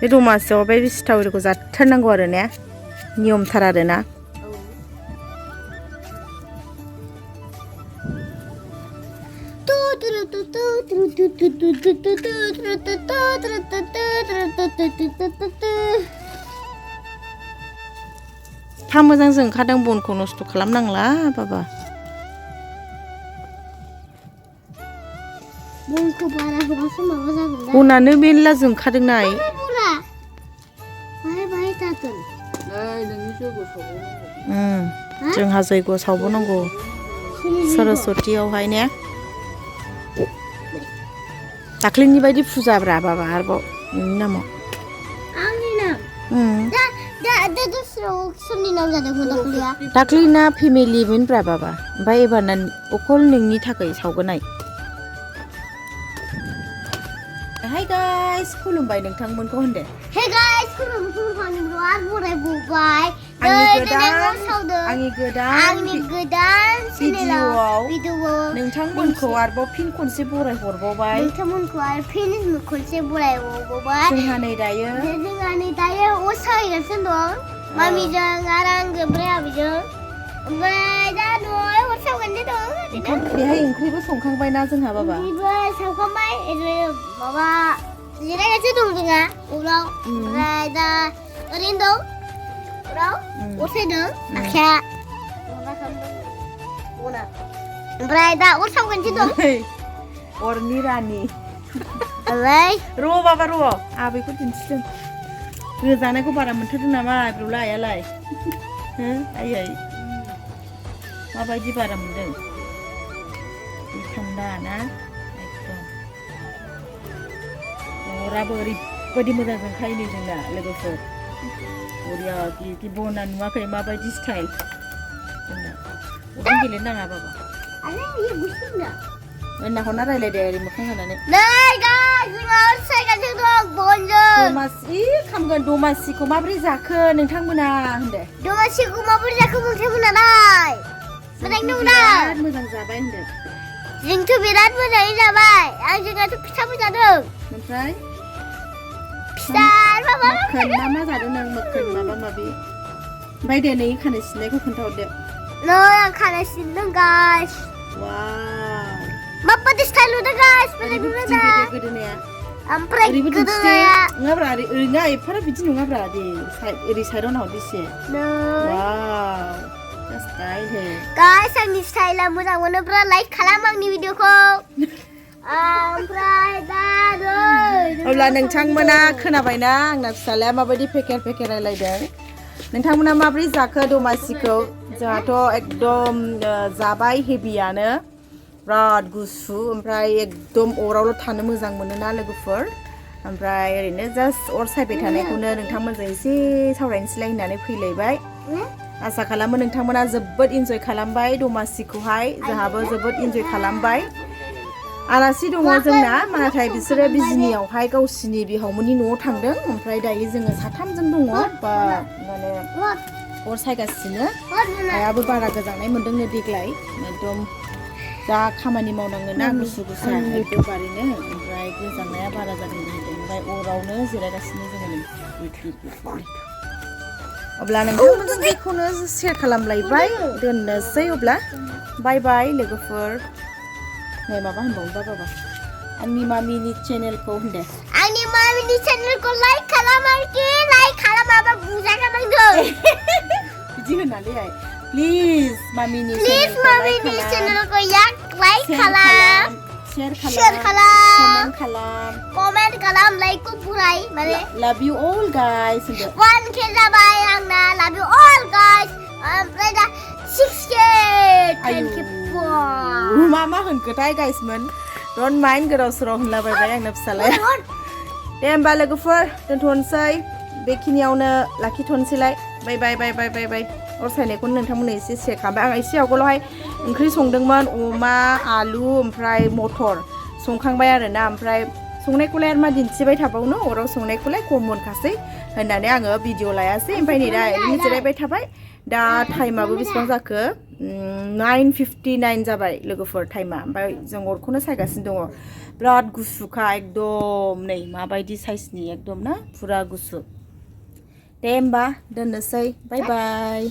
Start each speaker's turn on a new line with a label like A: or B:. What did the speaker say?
A: बे दमासियाव बे सिथावखौ जाथारनांगौ आरो ने नियमथार आरो ना फा मोजां जों ओंखारदों बनखौ नस्थ' खालामनांला बाबा
B: बनखौ बारा होबासो माबा जागोन ना
A: बनानो मेरला जों ओंखारदोंना
B: बाहाय थाथों
A: जोंहा जयग' सावबावनांगौ सरस्वतीयावहाय ने दाख्लैनि बायदि फुजाब्रा बाबा आरोबाव नोंनि नामाव
B: आंनि नाम दा दस्रायाव सोरनि नाम जादोंमोन दाख्लैया
A: दाख्लैना फेमिलिमोनब्रा बाबा ओमफ्राय एबारना अकल नोंनि थाखाय सावगोनाय हाय गाइस खुलुमबाय नोंथांमोनखौ होनदे
B: हे गाइस खुलुमबाय बरायबोबाय आंनि गोदान
A: भिडिअआव नोंथांमोनखौ आरोबाव फिन खनसे बराय हरबावबाय जोंहा नै दायो
B: अर सावगासिनो दं मामिजों आरो आं ओमफ्राय आबैजों ओमफ्राय दा न'आव अर सावगासिनो दं
A: बेहाय ओंख्रिबो संखांबायना जोंहा बाबा
B: ओंख्रिबो सावखांबाय माबा जिरायगासिनो दं जोंहा अराव ओमफ्राय दा ओरैनो दं अराव अर सायदों आखाया ओमफ्राय दा अर सावगासिनो दं
A: अरनि रानि
B: ओमफ्राय
A: र' बाबा र' आबैखौ दिन्थिदों गोजानायखौ बारा मोनथारदों नामा ब्रुला आइयालाय आयै माबायदि बारा मोनदों थान्दा ना एकदम अराबो ओरैबायदि मोजां जोंखायो नै जोंना लोगोफोर बरिया कि बना नुवाखै माबायदि स्टाइल जोंना अरजों गेलेनो नाङा बाबा नाहरना रायलायदे ओरै मोखां होनानै
B: नै गाइस जोंहा अर सायगासिनो दं बनजों
A: दमासि खामगोन दमासिखौ माबोरै जाखो नोंथांमोना होनदे
B: दमासिखौ माबोरै जाखो नोंथांमोनालाय मोजां दंना
A: मोजां जाबाय होनदों
B: जोंथ' बिराद मोजाङै जाबाय जोंहाथ' फिथाबो जादों
A: ओमफ्राय
B: फिथा
A: मक्खन मा जादों नों मक्खन माबा माबि ओमफ्राय दे नै खानाय सिननायखौ खोन्थाहरदो
B: नै आं खानाय सिनदों गाइस
A: वाव
B: माबायदि स्टाइल नुदों गाइस मोजां नुदों ना
A: गोदोनाया
B: ओमफ्राय गोदोनाया
A: नङाब्रा ओरैनो एफाराब बिदि नङाब्रा दे ओरै साइडआव नाहर दिसे वाव
B: गाइस आंनि स्टाइला मोजां मोनोब्ला लाइक खालाम आंनि भिडिअखौ ओमफ्राय दा
A: अब्ला नोंथांमोना खोनाबायना आंना फिसालाया माबायदि फेकेर रायलायदों नोंथांमोना माबोरै जाखो दमासिखौ जोंहाथ' एकदम जाबाय हेभियानो बिराद गुसु ओमफ्राय एकदम अरावल' थानो मोजां मोनोना लोगोफोर ओमफ्राय ओरैनो जास्ट अर सायबाय थानायखौनो नोंथांमोनजों एसे सावरायनोसैलाय होननानै फैलायबाय आसा खालामो नोंथांमोना जोबोद इन्जय खालामबाय दमासिखौहाय जोंहाबो जोबोद इन्जय खालामबाय आलासि दङ जोंना नाथाय बिसोरो बिजिनियावहाय गावसिनि बिहावमोननि न'आव थांदों ओमफ्राय दायो जोङो साथामजों दङ बा माने अर सायगासिनो आइयाबो बारा गोजांनाय मोनदोंनो देग्लाय एकदम जा खामानि मावनाङो ना गुसु गुसा एकदमबारैनो ओमफ्राय गोजांनाया बारा जादों होनदों ओमफ्राय अरावनो जिरायगासिनो जोङो अब्ला नोंथांमोनजों बेखौनो शेयार खालामलायबाय दोननोसै अब्ला बाय बाय लोगोफोर नै माबा होनबावनोबा बाबा आंनि मामिनि चेनेलखौ होनदे
B: आंनि मामिनि चेनेलखौ लाइक खालाम आरोखि लाइक खालामाबा बुजागोन आंखौ
A: बिदि होननानैहाय प्लिज मामिनि
B: चेनेलखौ लाइक खालाम शेयार खालाम कमेन्ट खालाम लाइकखौ बुराय माने
A: लाभ इउ अल गाइस
B: 1k जाबाय आंना लाभ इउ अल गाइस ओमफ्राय दा 6k 10k
A: मा होनखोथाय गाइसमोन डन्ट माइन्ड गोदाव सोराव होनलाबायबाय आंना फिसालाया दे होमबा लोगोफोर दोनथ'नोसै बेखिनियावनो लाखिथ'नोसैलाय बाय बाय बाय बाय बाय बाय अर सायनायखौनो नोंथांमोननो एसे शेयार खालामबाय आं एसे आवगोलावहाय ओंख्रि संदोंमोन अमा आलु ओमफ्राय मटर संखांबाय आरोना ओमफ्राय संनायखौलाय आरो मा दिन्थिबाय थाबावनो अराव संनायखौलाय कमनखासै होननानै आङो भिडिअ लायासै ओमफ्राय नै दा ओरैनो जिरायबाय थाबाय दा टाइमाबो बेसेबां जाखो 9:59 जाबाय लोगोफोर टाइमा ओमफ्राय जों अरखौनो सायगासिनो दङ बिराद गुसुखा एकदम नै माबायदि साइजनि एकदम ना फुरा गुसु दे होमबा दोननोसै बाय बाय